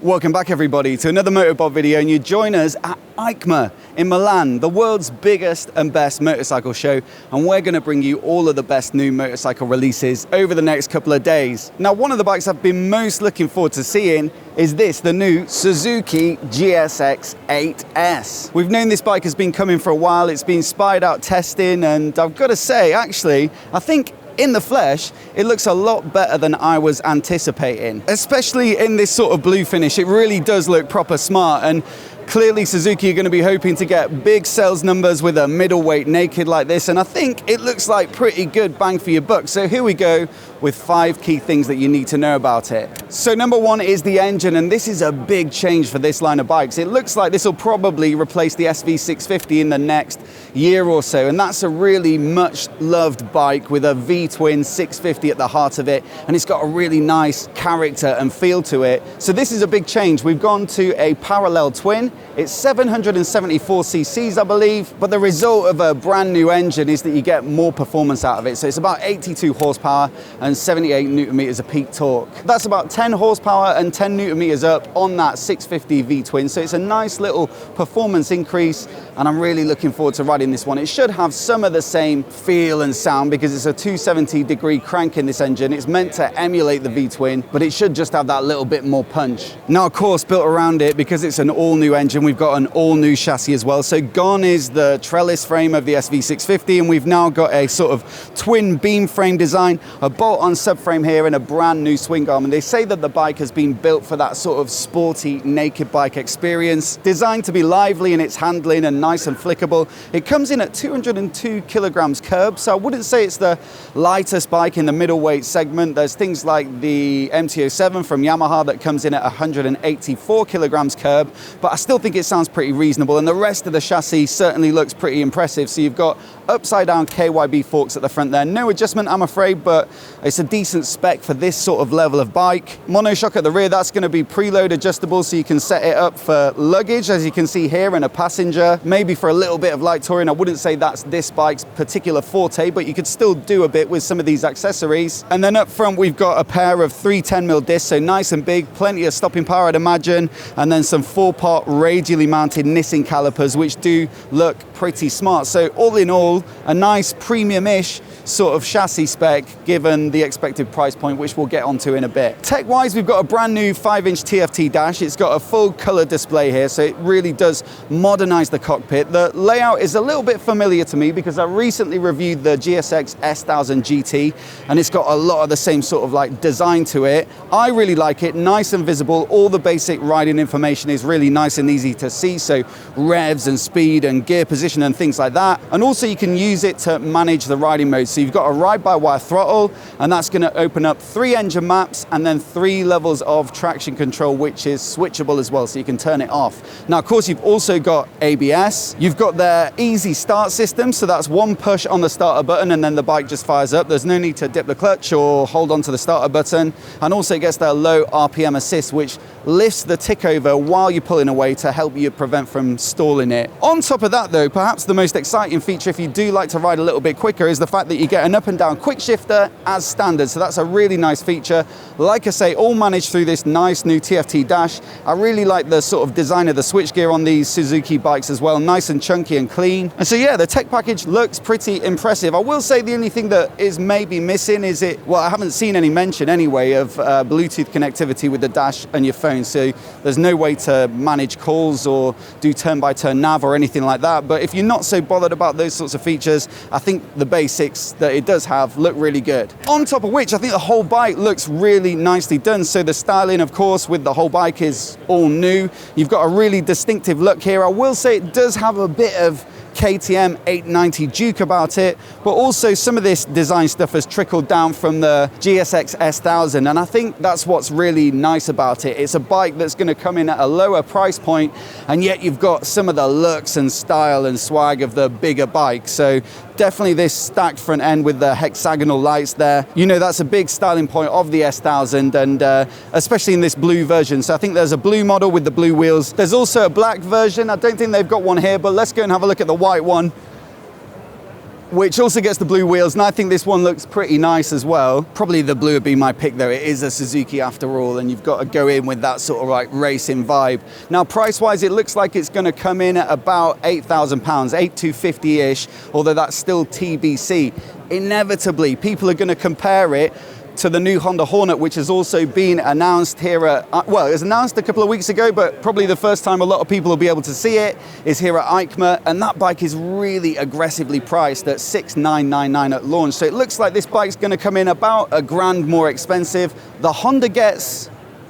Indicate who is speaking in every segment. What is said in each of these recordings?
Speaker 1: Welcome back everybody to another MOTOBOB video, and you join us at EICMA in Milan, the world's biggest and best motorcycle show, and we're going to bring you all of the best new motorcycle releases over the next couple of days. Now, one of the bikes I've been most looking forward to seeing is this, the new Suzuki GSX-8S. We've known this bike has been coming for a while, it's been spied out testing, and I've got to say, actually, I think in the flesh, it looks a lot better than I was anticipating. Especially in this sort of blue finish, it really does look proper smart, and clearly Suzuki are going to be hoping to get big sales numbers with a middleweight naked like this, and I think it looks like pretty good bang for your buck. So here we go with 5 key things that you need to know about it. So number 1 is the engine, and this is a big change for this line of bikes. It looks like this will probably replace the SV650 in the next year or so, and that's a really much loved bike with a V-twin 650 at the heart of it, and it's got a really nice character and feel to it. So this is a big change. We've gone to a parallel twin. It's 774 cc's, I believe, but the result of a brand new engine is that you get more performance out of it. So it's about 82 horsepower and 78 newton meters of peak torque. That's about 10 horsepower and 10 newton meters up on that 650 V-twin. So it's a nice little performance increase, and I'm really looking forward to riding this one. It should have some of the same feel and sound because it's a 270-degree crank in this engine. It's meant to emulate the V-twin, but it should just have that little bit more punch. Now, of course, built around it, because it's an all-new engine, we've got an all-new chassis as well. So gone is the trellis frame of the SV650, and we've now got a sort of twin beam frame design, a bolt-on subframe here, and a brand new swing arm. And they say that the bike has been built for that sort of sporty naked bike experience, designed to be lively in its handling and nice and flickable. It comes in at 202 kilograms curb, so I wouldn't say it's the lightest bike in the middleweight segment. There's things like the MT-07 from Yamaha that comes in at 184 kilograms curb, but I still think it sounds pretty reasonable, and the rest of the chassis certainly looks pretty impressive. So you've got upside down KYB forks at the front there. No adjustment, I'm afraid, but it's a decent spec for this sort of level of bike. Monoshock at the rear, that's going to be preload adjustable, so you can set it up for luggage, as you can see here, and a passenger, maybe for a little bit of light touring. I wouldn't say that's this bike's particular forte, but you could still do a bit with some of these accessories. And then up front, we've got a pair of 310mm discs, so nice and big, plenty of stopping power, I'd imagine, and then some 4-pot radially mounted Nissan calipers, which do look pretty smart. So all in all, a nice premium-ish sort of chassis spec given the expected price point, which we'll get onto in a bit. Tech-wise, we've got a brand new 5-inch TFT dash. It's got a full color display here, so it really does modernize the cockpit. The layout is a little bit familiar to me because I recently reviewed the GSX-1000 GT, and it's got a lot of the same sort of like design to it. I really like it, nice and visible. All the basic riding information is really nice and easy to see, so revs and speed and gear position and things like that. And also you can use it to manage the riding modes. So you've got a ride-by-wire throttle, and that's going to open up 3 engine maps and then 3 levels of traction control, which is switchable as well, so you can turn it off. Now, of course, you've also got ABS. You've got their easy start system, so that's 1 push on the starter button and then the bike just fires up. There's no need to dip the clutch or hold on to the starter button. And also it gets their low RPM assist, which lifts the tick over while you're pulling away to help you prevent from stalling it. On top of that though, perhaps the most exciting feature if you do like to ride a little bit quicker is the fact that you get an up and down quick shifter as standard. So that's a really nice feature. Like I say, all managed through this nice new TFT dash. I really like the sort of design of the switchgear on these Suzuki bikes as well, nice and chunky and clean. And so yeah, the tech package looks pretty impressive. I will say the only thing that is maybe missing is I haven't seen any mention anyway of Bluetooth connectivity with the dash and your phone. So there's no way to manage calls or do turn-by-turn nav or anything like that. But if you're not so bothered about those sorts of features, I think the basics that it does have look really good. On top of which, I think the whole bike looks really nicely done. So the styling, of course, with the whole bike is all new. You've got a really distinctive look here. I will say it does have a bit of KTM 890 Duke about it, but also some of this design stuff has trickled down from the GSX-1000, and I think that's what's really nice about it. It's a bike that's going to come in at a lower price point, and yet you've got some of the looks and style and swag of the bigger bike. So definitely this stacked front end with the hexagonal lights there. You know, that's a big styling point of the S1000, and especially in this blue version. So I think there's a blue model with the blue wheels. There's also a black version. I don't think they've got one here, but let's go and have a look at the white one. which also gets the blue wheels, and I think this one looks pretty nice as well. Probably the blue would be my pick though. It is a Suzuki after all, and you've got to go in with that sort of like racing vibe. Now price-wise, it looks like it's going to come in at about £8,000, 8,250-ish, although that's still TBC. Inevitably, people are going to compare it to the new Honda Hornet, which has also been announced here at, well, it was announced a couple of weeks ago, but probably the first time a lot of people will be able to see it is here at EICMA, and that bike is really aggressively priced at $6,999 at launch. So it looks like this bike's going to come in about £1,000 more expensive. The Honda gets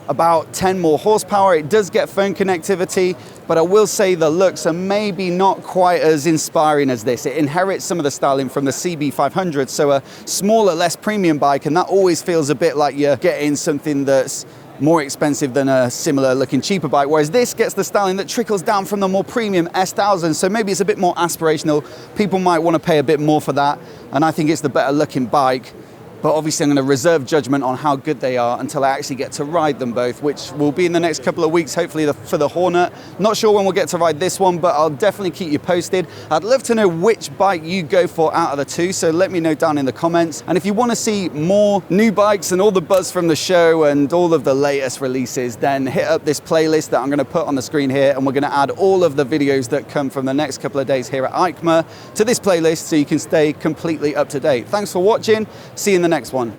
Speaker 1: about 10 more horsepower. It does get phone connectivity, but I will say the looks are maybe not quite as inspiring as this. It inherits some of the styling from the CB500, so a smaller, less premium bike, and that always feels a bit like you're getting something that's more expensive than a similar looking cheaper bike, whereas this gets the styling that trickles down from the more premium S1000, so maybe it's a bit more aspirational. People might want to pay a bit more for that, and I think it's the better looking bike. But obviously I'm going to reserve judgment on how good they are until I actually get to ride them both, which will be in the next couple of weeks, hopefully for the Hornet. Not sure when we'll get to ride this one, but I'll definitely keep you posted. I'd love to know which bike you go for out of the two, so let me know down in the comments. And if you want to see more new bikes and all the buzz from the show and all of the latest releases, then hit up this playlist that I'm going to put on the screen here, and we're going to add all of the videos that come from the next couple of days here at EICMA to this playlist so you can stay completely up to date. Thanks for watching. See you in the next one.